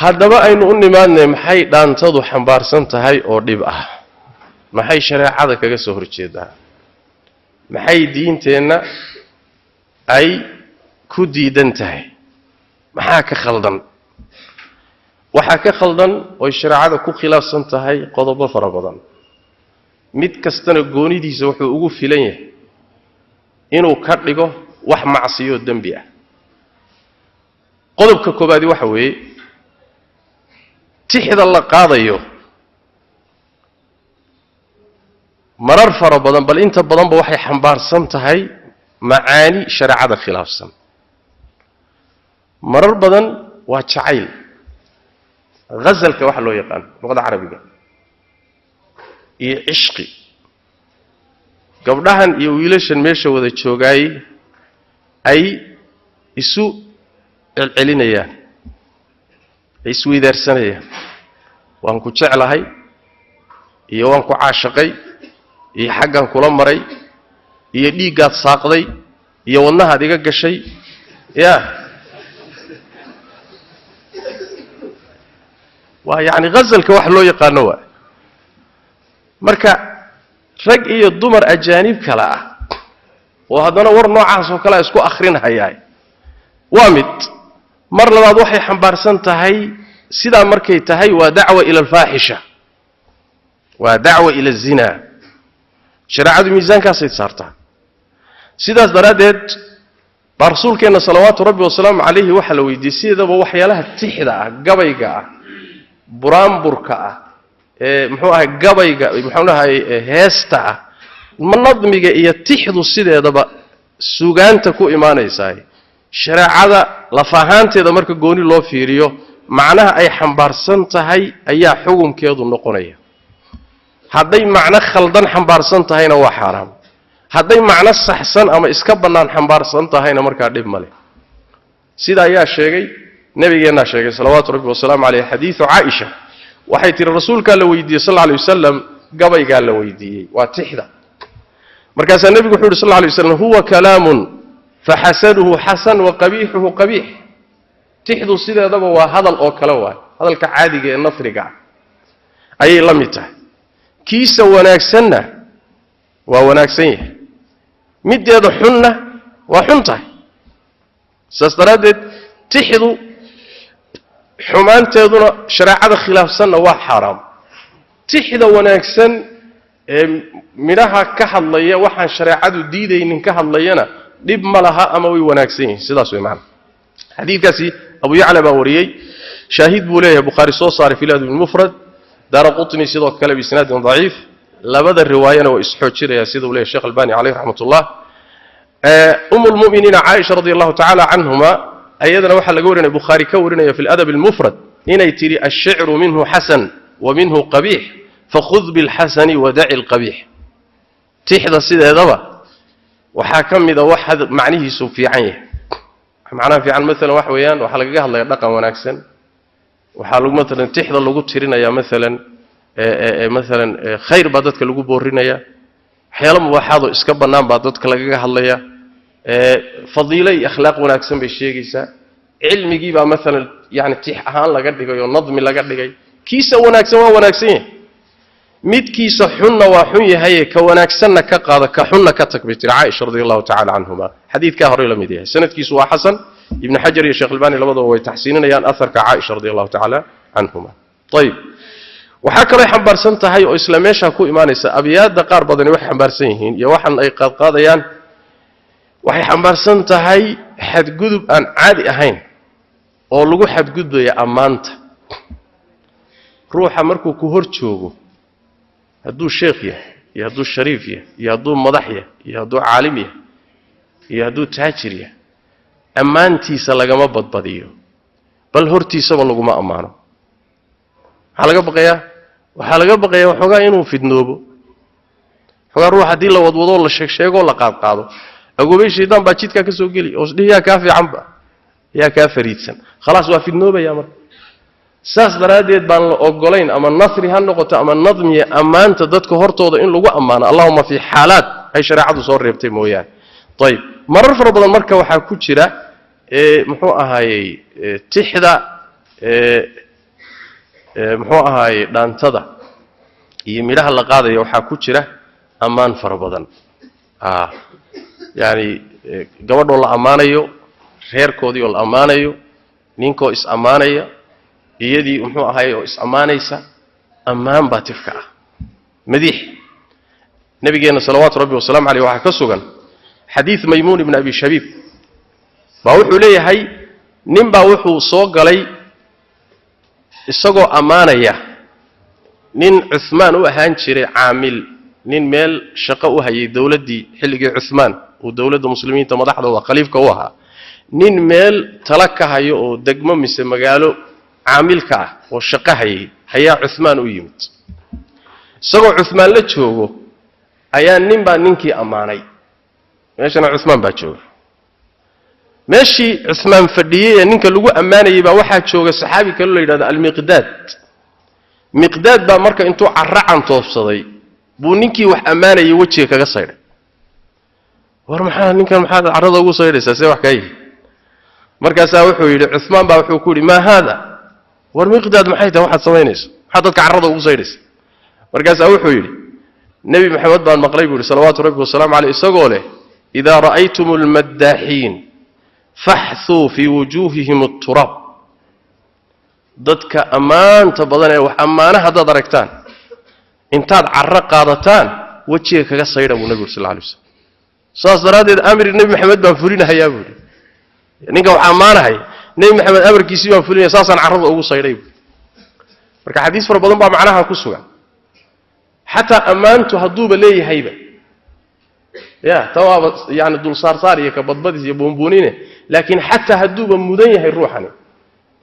haddaba aynu u nimaadnay maxay dhaantadu xambaarsan tahay oo dhib ah maxay shareecada kaga soo horjeedaa maxay diinteenna ay ku diidan tahay maxaa ka khaldan waxa ka khaldan oo shareecada ku khilaafsan tahay qodobo fara badan mid kastana goonidiisa wuxuu ugu filan yahay inuu ka dhigo wax macsiyo dambi ah qodobka koobaad waxa weeye tixda la qaadayo marar fara badan bal inta badan ba waxay xambaarsan tahay macaani shareecada khilaafsan marar badan waa jacayl غزلك waxa loo yaqaan luqada carabiga iyo ishqi gabdhahan iyo wiilashan meesha wada joogay ay isu celinayaan isu wiidarsanayaan waan ku jeclahay iyo waan ku caashaqay iyo xaggan kula maray iyo dhiigaad saaqday iyo wadnahaad iga gashay يعني غزلك wax loo yaqaano waa marka rag iyo dumar ajaanib kala ah oo hadana war noocaas oo kala isku akhrinayay waa mid mar labaad waxay xambaarsan tahay sida markay tahay waa dacwa ila al-faahisha waa dacwa ila az-zina shariicadu miisaankaas ay saartaa sidaas daraadeed rasuulkeena salawaatu rabbi wa salaam alayhi waxa la weydiisayba waxyaalaha tixda ah gabayga ah buraanburka ah muxuu ahay gabayga muxuu ahay heesta ah nadmiga iyo tixdu sideedaba suugaanta ku iimaanaysaa shariicada la faahanteeda marka gooni loo fiiriyo macnaha ay xambaarsan tahay ayaa xukunkeedu noqonaya hadday macna khaldan xambaarsan tahayna waa xaraam hadday macna saxsan ama iska banaan xambaarsan tahayna marka dhib male sida ayaa sheegay nabigeena sheegay salawaatu rabbi wa salaam alayhi hadith Aisha waxay tiri rasuulka la weydiiyay sallallahu alayhi wasallam gabayga la weydiiyay waa tixda markaas nabigu wuxuu yiri sallallahu alayhi wasallam huwa kalaamun fahasaduhu hasan wa qabihuhu qabih tixdu sideedaba waa hadal oo kala waa hadalka caadiga ee nasriga ayay la mid tahay kiisa wanaagsanna waa wanaagsan yahay mideeda xunna waa xun tahay saastaradeed tixdu xumaanteeduna shariicada khilaafsanna waa xaraam tixda wanaagsan ee midhaha ka hadlaya waxaan shariicadu diidaynin ka hadlayana dhib ma laha ama way wanaagsan yihiin sidaas way macna xadiidkaasi abu ya'la baa wariyay shaahid buu leeyahay bukhari soo saaray fi al-adab al-mufrad daraqutni sidoo kale bi sanad dhaif labada riwaayana waa isxoojiraya sidoo leeyahay sheekh albani alayhi rahmatullah ummul mu'minin aisha radiyallahu ta'ala anhuma أيضا وحا لغا ورينا بخاري كورينا في الأدب المفرد إني تري الشعر منه حسن ومنه قبيح فخذ بالحسن ودع القبيح تحدى السيدة هذا وحاكم إذا واحد معنيه سوف في عينه معناه في عن مثلا وحويان وحلقها الله يرقى وناكسن وحلق مثلا تحدى اللغو ترينا يا مثلا خير بعدتك اللغو بورينا يا حيالا مباحاضو اسكبا نام بعدتك لغاها الله يا فضيلة أخلاق وناكسن بالشيء علمي جيبا مثلا يعني تيح أهان لقدك أو نظم لقدك كيسة وناكسن ميت كيسة حنة وحنية هي كوناكسن كقاضة كحنة كتكبير عائشة رضي الله تعالى عنهما حديث كهر إلى مديه سنة كيسة حسن ابن حجر يا شيخ الباني لبضه ويتحسيننا يان أثر كعائشة رضي الله تعالى عنهما طيب وحكى لي حنبار سنة هاي وإسلاميشها كو إيمانيسا أبيات دقار بدني وحي حنبار سنهين يوحن أي قاضيان waxay xambaarsan tahay xadgudub aan caadi ahayn oo lagu xadgudbayo amaanta ruuxa markuu ku hor joogo hadduu sheekh yahay iyo hadduu shariif yahay iyo hadduu madax yahay iyo hadduu caalim yahay iyo hadduu taajir yahay amaantiisa lagama badbadiyo bal hortiisaba laguma amaano waxaa laga baqayaa waxoogaa inuu fidnoobo waxoogaa ruux haddii la wadwado la sheego la qaadqaado أقول شيطان باتشيت كسو قلي أصلي يا كافي عمبا يا كافريتسن خلاص وافد نوبة يا مر ساس دراديت بان أقولين أما النصر هالنقطة أما النظم أما أنت ضدك هرتوض إن لو أمانة اللهم في حالات هاي شريعة صور ريبتي مويان طيب مرر فرض المركة وحاكوتشرة محوها هاي تحدى muxuu ahaay dhaantada iyo midhaha la qaadayo waxaa ku jira ammaan fara badan yani gabadhoo la ammaanayo reerkoodii oo la ammaanayo ninkoo is ammaanaya iyadii muxuu ahaay oo is ammaanaysa ammaan baa tifka ah madiix nabigeena salawaatu rabbi wasalaamu calayhi waxa ka sugan xadiis maymuun ibn abi shabiib baa wuxuu leeyahay nin baa wuxuu soo galay isagoo ammaanaya nin Uthman u ahaan jiray caamil nin meel shaqo u hayay dawladii xilligii Uthman oo dawladda muslimiinta madaxda waa khaliifka u ahaa nin meel tala ka hayo oo degmo mise magaalo caamilka ah oo shaqo hayay ayaa Uthman u yimid isagoo Uthman la joogo ayaa nin baa ninkii ammaanay meeshana Uthman baa jooga meeshii Uthman fadhiyay ninka lagu ammaanayay baa waxa jooga saxaabi kale la yiraahdo al-Miqdad miqdaad baa marka intuu carracan toobsaday buu ninkii wax ammaanayay wajiga kaga sayray war maxaa ninkan maxaa carrada ugu sayraysaa see wax kay markaas wuxuu yiri Uthman baa wuxuu ku yiri ma hada war miqdaad maxay tahay waxaad samaynaysaa maxaa dadka carrada ugu sayraysaa markaas wuxuu yiri nabi maxamed baan maqlay buu salawaatu rabbi wasalaamu alayhi isagoo leh idha ra'aytumul maddahin fahthu fi wujuhihim at-turab dadka amaanta badan ee wax amaana hadaad aragtaan intaad carra qaadataan wajiga kaga sayra buu nabi sallallahu alayhi wasallam saas daraadeed amri nabi maxamed baan fulinayaa buu ninka wax amaanahay nabi maxamed amarkiisii baan fulinaya saasan carrada ugu sayray marka xadiis far badan baa macnaha ku sugan hatta amaantu haduuba leeyahayba ya tawaab yani dul saar iyo ka badbadis iyo boonboonine laakiin hatta haduuba mudan yahay ruuxani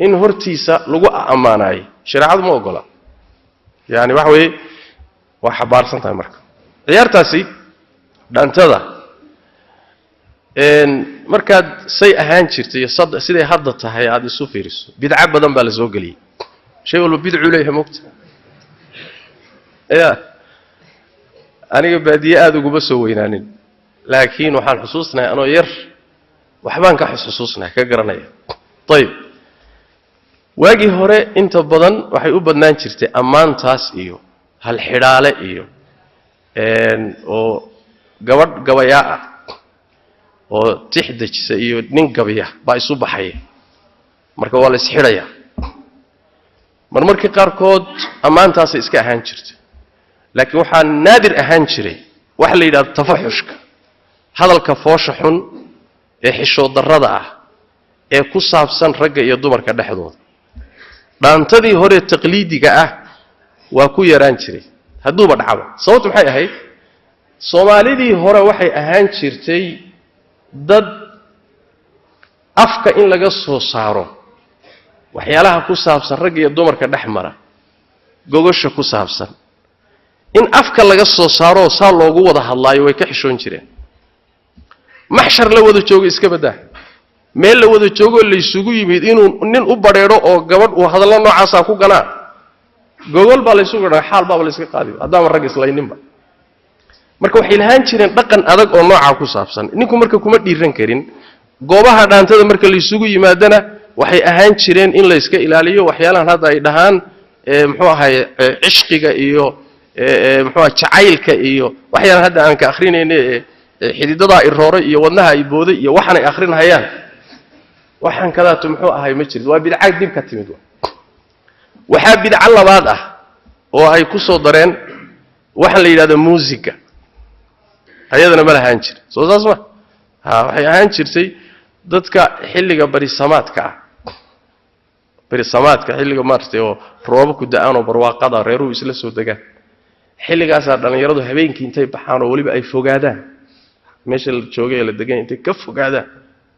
in hortiisa lagu amaanay shariicadu ma ogola yani wax weey wax xabaarsan tahay marka ciyaartaasi dhaantada markaad say ahaan jirtay siday hadda tahay aad isu fiiriso bidca badan baa la soo galiyay shay walba bidcu leeyahay moogta ya aniga baadiye aad ugu soo weynaanin laakiin waxaan xusuusnahay anoo yar waxbaan ka xusuusnahay ka garanaya tayib waagi hore inta badan waxay u badnaan jirtay ammaantaas iyo hal xidhaale iyo oo gabadh gabaya ah oo tixdajisa iyo nin gabaya baa isu baxay marka waa la isxidhaya marmarkii qaarkood ammaantaas iska ahaan jirtay laakiin waxaa naadir ahaan jiray wax la yiraahdo tafaxushka hadalka foosha xun ee xishood darrada ah ee ku saabsan ragga iyo dumarka dhexdooda dhaantadii hore taqliidiga ah waa ku yaraan jiray haduuba dhacdo sababtu maxay ahayd Soomaalidii hore waxay ahaan jirtay dad afka in laga soo saaro waxyaalaha ku saabsan ragga iyo dumarka dhexmara gogosha ku saabsan in afka laga soo saaro saa loogu wada hadlaayo way ka xishoon jireen maxshar la wada joogo iska badaa meel la wada joogo la isugu yimid inuu nin u bareero oo gabadh uu hadallo noocaas ah ku ganaa gogol baa la isugu dhaxay xaal baa la iska qaadiyo hadaba rag islayninba marka waxay lahaan jireen dhaqan adag oo nooca ku saabsan ninku marka kuma dhiiran karin goobaha dhaantada marka la isugu yimaadana waxay ahaan jireen in la iska ilaaliyo waxyaalahan hadda ay dhahaan muxuu ahaay cishqiga iyo muxuu jacaylka iyo waxyaalahan hadda aan ka akhrinayne xididada iroore iyo wadnaha ay booday iyo waxan ay akhrinayaan waxan kadaatu muxuu ahaay ma jirin waa bidca dib ka timid waxa bidca labaad ah oo ay ku soo dareen waxa la yiraahdo muusiga ayadana ma lahaan jir soo saasma waxay ahaan jirtay dadka xilliga barisamaadka xilliga maartay oo roob ku da'aan oo barwaaqada reeru isla soo dagaan xilligaas dhalinyaradu habeenkii intay baxaan oo waliba ay fogaadaan meesha la joogay la degan intay ka fogaadaan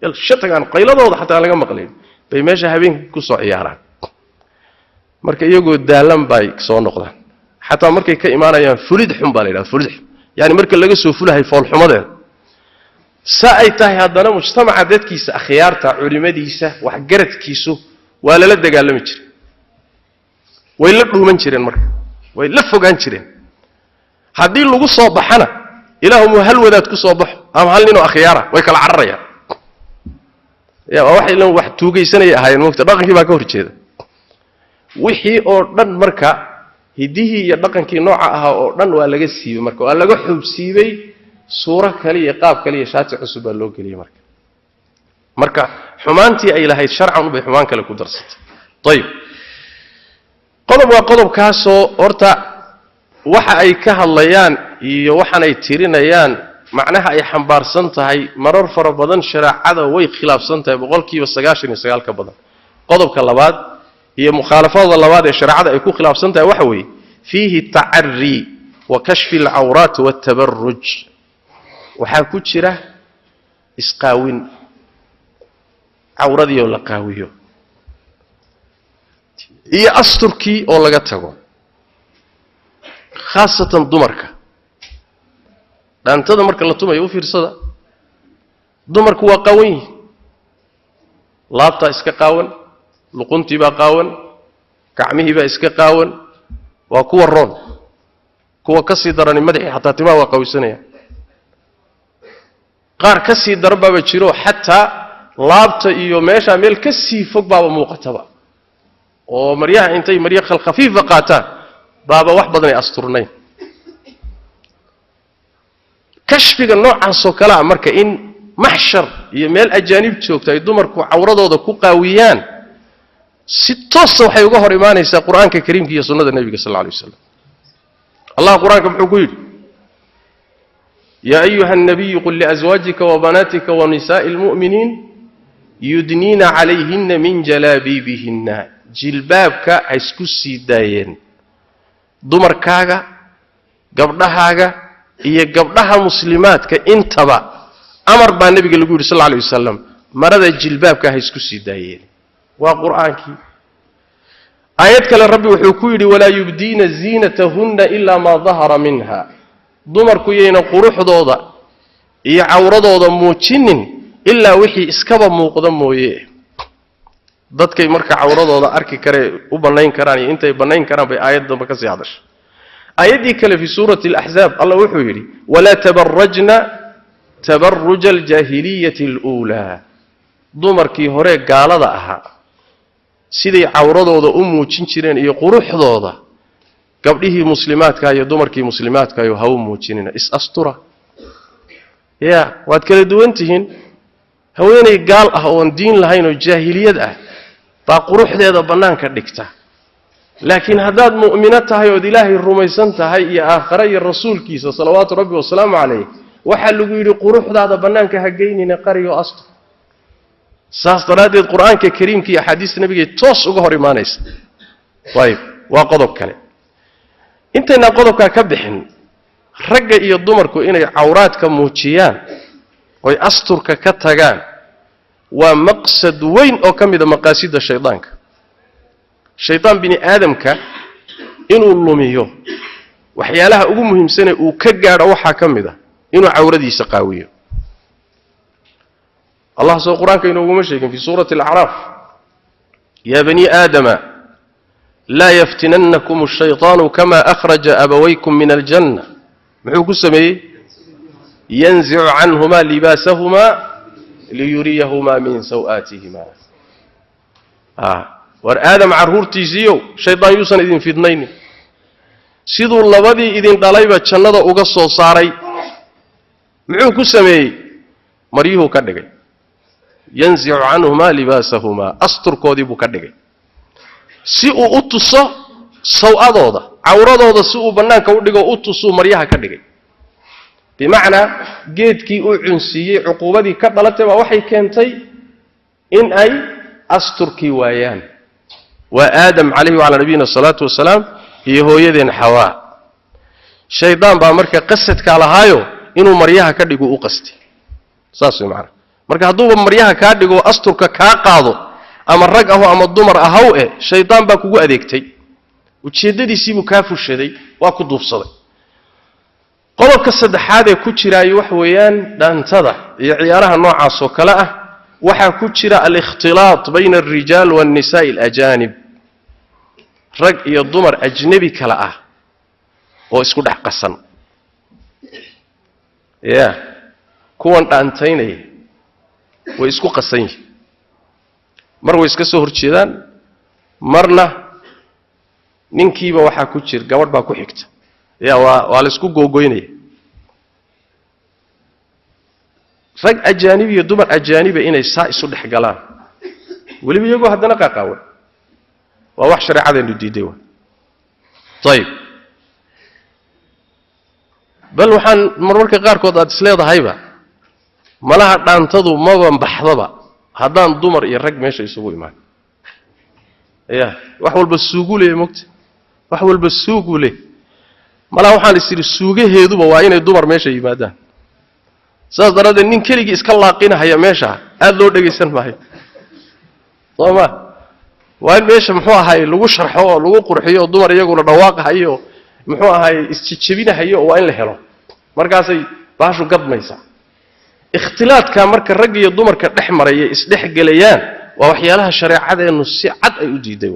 yal shatagan qayladooda xataa laga maqlay bay meesha habeenkii ku soo ciyaaraan marka iyagoo daalan bay soo noqdaan xataa markay ka imaanayaan fulid xun baa la yiraahdaa fulid yani marka laga soo fulahay fool xumadeed saay tahay hadana mujtamaca dadkiisa akhyaarta culimadiisa wax garadkiisu waa la dagaalami jiray way la dhuuman jireen marka way la fogaan jireen hadii lagu soo baxana ilaahu hal wadaad ku soo baxo ama hal nin oo akhyaara way kala cararayaan ya wax ilaa wax tuugaysanay ahaayeen waqti dhaqankii baa ka horjeeda wixii oo dhan marka hidihii iyo dhaqankii nooca ahaa oo dhan waa laga siibay marka waa laga xubsiibay suura kale iyo qaab kale iyo shaati cusub baa loo geliyay marka xumaantii ay lahayd sharcan bay xumaan kale ku darsatay tayib qodob waa qodobkaasoo horta waxa ay ka hadlayaan iyo waxaanay tirinayaan macnaha ay xambaarsan tahay marar fara badan shariicada way khilaafsan tahay 99% ka badan qodobka labaad iyo mukhalafada labaad ee shariicada ay ku khilaafsan tahay waxa weeye fihi ta'arri wa kashfi al-awrat wa at-tabarruj waxa ku jira isqaawin awradii oo la qaawiyo iyo asturkii oo laga tago khaasatan dumarka dhaantada marka la tumayo u fiirsada dumarku waa qaawan laabta iska qaawan luquntii baa qaawan gacmihii baa iska qaawan waa kuwa roon kuwa ka sii daran madaxii xataa timaha waa qaawisanaya qaar ka sii daran baa jiro xataa laabta iyo meesha meel ka sii fog baa muuqataba oo maryaha intay maryo khafiifa qaataan baaba wax badan ay asturnayn kashfiga noocaas oo kala marka in maxshar iyo meel ajaanib joogta ay dumarku awradooda ku qaawiyaan si toos waxay uga hor imaanaysaa quraanka kariimka iyo sunnada nabiga sallallahu alayhi wasallam Allah quraanka wuxuu ku yiri ya ayuha an-nabiy qul li azwajika wa banatika wa nisa'il mu'minin yudnina 'alayhinna min jalabibihinna jilbaabka ay isku siidayeen dumarkaaga gabdhahaaga iyo gabdhaha muslimaadka intaba amar baa nabiga lagu yiri sallallahu alayhi wasallam marada jilbaabka ay isku siidayeen waa quraankii ayad kale rabbi wuxuu ku yiri wala yubdiina zinatahunna illa ma dhahara minha dumarku yeena quruxdooda iyo awradooda muujinin illa wixii iskaba muuqda mooyee dadkay marka awradooda arki kare u banayn karaan iyo intay banayn karaan bay aayaddan ka sii hadashay ayadii kale fi suurati al-ahzab Allah wuxuu yiri wala tabarrajna tabarruj al-jahiliyyah al-ula dumarkii hore gaalada ahaa sidii awradooda u muujin jireen iyo quruxdooda gabdhihii muslimaadka iyo dumarkii muslimaadka ay haw muujinina is astura ya waad kala duwantihiin haweenay gaal ah oo diin lahayn oo jaahiliyad ah baa quruxdeeda banaanka dhigta laakiin hadaad mu'mina tahay oo ilaahay rumaysan tahay iyo aakhira iyo rasuulkiisa salawaatu rabbi wa salaamu alayhi waxa lagu yiri quruxdaada banaanka ha geynina qariyo astur saas daraadeed quraanka kariimka iyo xadiiska nabiga toos uga hor imaanaysa waa qodob kale intayna qodobka ka bixin ragga iyo dumarku inay awraadka muujiyaan oo asturka ka tagaan waa maqsad weyn oo kamida maqaasida shaydaanka shaytaan bini aadamka inuu lumiyo waxyaalaha ugu muhiimsan ee uu ka gaaro waxa kamida inuu awradiisa qaawiyo الله سو قرآن كينو مشيكن في سورة الأعراف يا بني آدم لا يفتننكم الشيطان كما أخرج أبويكم من الجنة محوك السمي ينزع عنهما لباسهما ليريهما من سوآتهما وار آدم عرهور تيزيو شيطان يوسن إذن في اثنين سيدو اللبادي إذن داليبا جنة أغسو صاري محوك السمي مريهو كدقي ينزع عنهما لباسهما أستر كودي بكدغي سيء أتسو سوءدودا عورادودا سيء بنانكا ودغو أتسو مريها كدغي بمعنى جيدكي او عنسيي عقوبتي كدلتay waa waxay keentay in ay asturki waayaan wa aadam alayhi wa ala nabiyina salatu wassalam iyo hooyadeen hawa shaydaan baa marka qasadka lahaayo inuu maryaha ka dhigo u qasti saas weeyaan marka haduu maryaha ka dhigo asturka ka qaado ama rag ah ama dumar ahaw shaydaan baa kugu adeegtay ujeedadiisii buu ka fushaday waa ku duufsaday qodobka saddexaad ee ku jiraay wax weeyaan dhaantada iyo ciyaaraha noocaas oo kala ah waxa ku jira al-ikhtilaat bayna ar-rijal wan-nisaa al-ajanib rag iyo dumar ajnabi kala ah oo isku dhex qasan kuwan dhaantaynay way isku qasan yihiin mar way iska soo horjeedaan marna ninkiiba waxaa ku jir gabadh baa ku xigta yaa waa la isku googoynaya rag ajaanib iyo dumar ajaaniba inay saa isu dhex galaan weliba iyagoo haddana qaaqaawan waa wax shareecadeenu diiday waa ayib bal waxaan marmarka qaarkood aad isleedahayba malaha dhaantadu maba baxdaba haddaan dumar iyo rag meesha isugu imaan ya wax walba suugu leeyahay mogta wax walba suugu leeyahay malaha waxaan is yidhi suugaheeduba waa inay dumar meesha yimaadaan saas daraaddeed nin keligii iska laaqinahaya meesha aad loo dhegaysan maayo sooma waa in meesha muxuu ahaay lagu sharxo oo lagu qurxiyo oo dumar iyaguna dhawaaqahayo muxuu ahaay isjijabinahayo waa in la helo markaasay baashu gadmaysaa ikhtilaadka marka rag iyo dumarka dhex maraya isdhex galayaan waa waxyaalaha shareecadeenu si cad ay u diiday